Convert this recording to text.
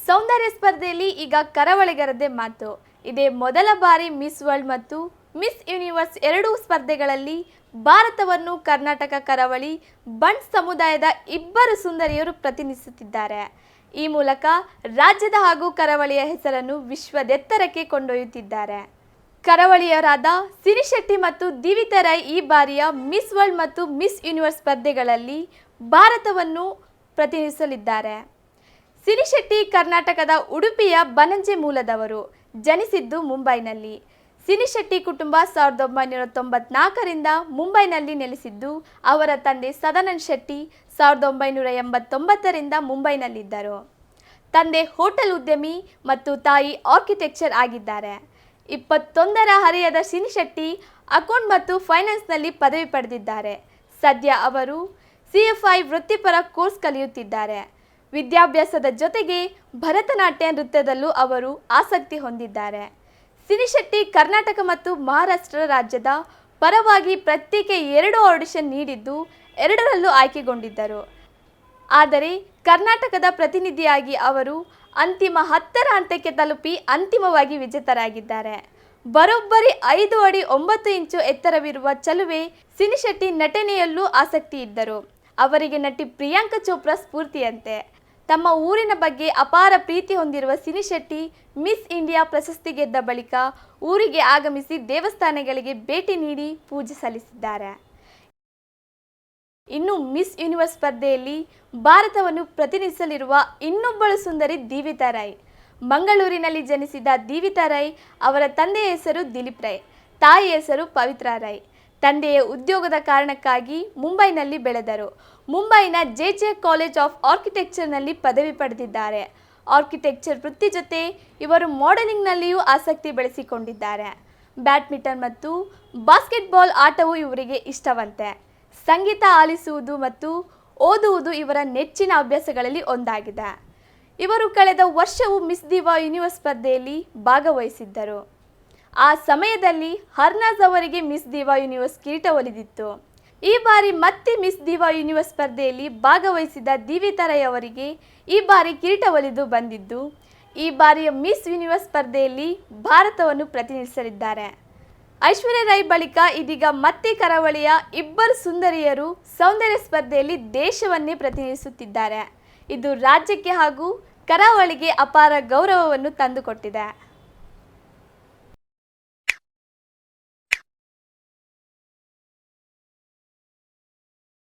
ಸೌಂದರ್ಯ ಸ್ಪರ್ಧೆಯಲ್ಲಿ ಈಗ ಕರಾವಳಿಗರದ್ದೇ ಮಾತು. ಇದೇ ಮೊದಲ ಬಾರಿ ಮಿಸ್ ವರ್ಲ್ಡ್ ಮತ್ತು ಮಿಸ್ ಯೂನಿವರ್ಸ್ ಎರಡೂ ಸ್ಪರ್ಧೆಗಳಲ್ಲಿ ಭಾರತವನ್ನು ಕರ್ನಾಟಕ ಕರಾವಳಿ ಬಂಟ್ ಸಮುದಾಯದ ಇಬ್ಬರು ಸುಂದರಿಯರು ಪ್ರತಿನಿಧಿಸುತ್ತಿದ್ದಾರೆ. ಈ ಮೂಲಕ ರಾಜ್ಯದ ಹಾಗೂ ಕರಾವಳಿಯ ಹೆಸರನ್ನು ವಿಶ್ವದೆತ್ತರಕ್ಕೆ ಕೊಂಡೊಯ್ಯುತ್ತಿದ್ದಾರೆ. ಕರಾವಳಿಯರಾದ ಸಿರಿ ಶೆಟ್ಟಿ ಮತ್ತು ದಿವಿತಾ ರೈ ಈ ಬಾರಿಯ ಮಿಸ್ ವರ್ಲ್ಡ್ ಮತ್ತು ಮಿಸ್ ಯೂನಿವರ್ಸ್ ಸ್ಪರ್ಧೆಗಳಲ್ಲಿ ಭಾರತವನ್ನು ಪ್ರತಿನಿಧಿಸಲಿದ್ದಾರೆ. ಸಿರಿ ಶೆಟ್ಟಿ ಕರ್ನಾಟಕದ ಉಡುಪಿಯ ಬನಂಜೆ ಮೂಲದವರು. ಜನಿಸಿದ್ದು ಮುಂಬೈನಲ್ಲಿ. ಸಿರಿ ಶೆಟ್ಟಿ ಕುಟುಂಬ 1994ರಿಂದ ಮುಂಬೈನಲ್ಲಿ ನೆಲೆಸಿದ್ದು, ಅವರ ತಂದೆ ಸದಾನಂದ ಶೆಟ್ಟಿ 1989ರಿಂದ ಮುಂಬೈನಲ್ಲಿದ್ದರು. ತಂದೆ ಹೋಟೆಲ್ ಉದ್ಯಮಿ ಮತ್ತು ತಾಯಿ ಆರ್ಕಿಟೆಕ್ಚರ್ ಆಗಿದ್ದಾರೆ. 21ರ ಹರೆಯದ ಸಿರಿ ಶೆಟ್ಟಿ ಅಕೌಂಟ್ ಮತ್ತು ಫೈನಾನ್ಸ್ನಲ್ಲಿ ಪದವಿ ಪಡೆದಿದ್ದಾರೆ. ಸದ್ಯ ಅವರು CFI ವೃತ್ತಿಪರ ಕೋರ್ಸ್ ಕಲಿಯುತ್ತಿದ್ದಾರೆ. ವಿದ್ಯಾಭ್ಯಾಸದ ಜೊತೆಗೆ ಭರತನಾಟ್ಯ ನೃತ್ಯದಲ್ಲೂ ಅವರು ಆಸಕ್ತಿ ಹೊಂದಿದ್ದಾರೆ. ಸಿರಿ ಶೆಟ್ಟಿ ಕರ್ನಾಟಕ ಮತ್ತು ಮಹಾರಾಷ್ಟ್ರ ರಾಜ್ಯದ ಪರವಾಗಿ ಪ್ರತ್ಯೇಕ 2 ಆಡಿಷನ್ ನೀಡಿದ್ದು, 2ರಲ್ಲೂ ಆಯ್ಕೆಗೊಂಡಿದ್ದರು. ಆದರೆ ಕರ್ನಾಟಕದ ಪ್ರತಿನಿಧಿಯಾಗಿ ಅವರು ಅಂತಿಮ 10ರ ಹಂತಕ್ಕೆ ತಲುಪಿ ಅಂತಿಮವಾಗಿ ವಿಜೇತರಾಗಿದ್ದಾರೆ. ಬರೋಬ್ಬರಿ 5 ಅಡಿ 9 ಇಂಚು ಎತ್ತರವಿರುವ ಚಲುವೆ ಸಿರಿ ಶೆಟ್ಟಿ ನಟನೆಯಲ್ಲೂ ಆಸಕ್ತಿ ಇದ್ದರು. ಅವರಿಗೆ ನಟಿ ಪ್ರಿಯಾಂಕಾ ಚೋಪ್ರಾ ಸ್ಫೂರ್ತಿಯಂತೆ. ತಮ್ಮ ಊರಿನ ಬಗ್ಗೆ ಅಪಾರ ಪ್ರೀತಿ ಹೊಂದಿರುವ ಸಿರಿ ಶೆಟ್ಟಿ ಮಿಸ್ ಇಂಡಿಯಾ ಪ್ರಶಸ್ತಿ ಗೆದ್ದ ಬಳಿಕ ಊರಿಗೆ ಆಗಮಿಸಿ ದೇವಸ್ಥಾನಗಳಿಗೆ ಭೇಟಿ ನೀಡಿ ಪೂಜೆ ಸಲ್ಲಿಸಿದ್ದಾರೆ. ಇನ್ನು ಮಿಸ್ ಯೂನಿವರ್ಸ್ ಸ್ಪರ್ಧೆಯಲ್ಲಿ ಭಾರತವನ್ನು ಪ್ರತಿನಿಧಿಸಲಿರುವ ಇನ್ನೊಬ್ಬಳು ಸುಂದರಿ ದಿವಿತಾ ರೈ. ಮಂಗಳೂರಿನಲ್ಲಿ ಜನಿಸಿದ ದಿವಿತಾ ರೈ ಅವರ ತಂದೆಯ ಹೆಸರು ದಿಲೀಪ್ ರೈ, ತಾಯಿಯ ಹೆಸರು ಪವಿತ್ರಾ ರೈ. ತಂದೆಯ ಉದ್ಯೋಗದ ಕಾರಣಕ್ಕಾಗಿ ಮುಂಬೈನಲ್ಲಿ ಬೆಳೆದರು. ಮುಂಬೈನ JJ ಕಾಲೇಜ್ ಆಫ್ ಆರ್ಕಿಟೆಕ್ಚರ್ನಲ್ಲಿ ಪದವಿ ಪಡೆದಿದ್ದಾರೆ. ಆರ್ಕಿಟೆಕ್ಚರ್ ವೃತ್ತಿ ಜೊತೆ ಇವರು ಮಾಡೆಲಿಂಗ್ನಲ್ಲಿಯೂ ಆಸಕ್ತಿ ಬೆಳೆಸಿಕೊಂಡಿದ್ದಾರೆ. ಬ್ಯಾಡ್ಮಿಂಟನ್ ಮತ್ತು ಬಾಸ್ಕೆಟ್ಬಾಲ್ ಆಟವು ಇವರಿಗೆ ಇಷ್ಟವಂತೆ. ಸಂಗೀತ ಆಲಿಸುವುದು ಮತ್ತು ಓದುವುದು ಇವರ ನೆಚ್ಚಿನ ಅಭ್ಯಾಸಗಳಲ್ಲಿ ಒಂದಾಗಿದೆ. ಇವರು ಕಳೆದ ವರ್ಷವೂ ಮಿಸ್ ದಿವಾ ಯೂನಿವರ್ಸ್ ಸ್ಪರ್ಧೆಯಲ್ಲಿ ಭಾಗವಹಿಸಿದ್ದರು. ಆ ಸಮಯದಲ್ಲಿ ಹರ್ನಾಜ್ ಅವರಿಗೆ ಮಿಸ್ ದಿವಾ ಯೂನಿವರ್ಸ್ ಕಿರೀಟ ಒಲಿದಿತ್ತು. ಈ ಬಾರಿ ಮತ್ತೆ ಮಿಸ್ ದಿವಾ ಯೂನಿವರ್ಸ್ ಸ್ಪರ್ಧೆಯಲ್ಲಿ ಭಾಗವಹಿಸಿದ ದಿವಿತಾ ರೈ ಅವರಿಗೆ ಈ ಬಾರಿ ಕಿರೀಟ ಒಲಿದು ಬಂದಿದ್ದು, ಈ ಬಾರಿಯ ಮಿಸ್ ಯೂನಿವರ್ಸ್ ಸ್ಪರ್ಧೆಯಲ್ಲಿ ಭಾರತವನ್ನು ಪ್ರತಿನಿಧಿಸಲಿದ್ದಾರೆ. ಐಶ್ವರ್ಯ ರೈ ಬಳಿಕ ಇದೀಗ ಮತ್ತೆ ಕರಾವಳಿಯ ಇಬ್ಬರು ಸುಂದರಿಯರು ಸೌಂದರ್ಯ ಸ್ಪರ್ಧೆಯಲ್ಲಿ ದೇಶವನ್ನೇ ಪ್ರತಿನಿಧಿಸುತ್ತಿದ್ದಾರೆ. ಇದು ರಾಜ್ಯಕ್ಕೆ ಹಾಗೂ ಕರಾವಳಿಗೆ ಅಪಾರ ಗೌರವವನ್ನು ತಂದುಕೊಟ್ಟಿದೆ.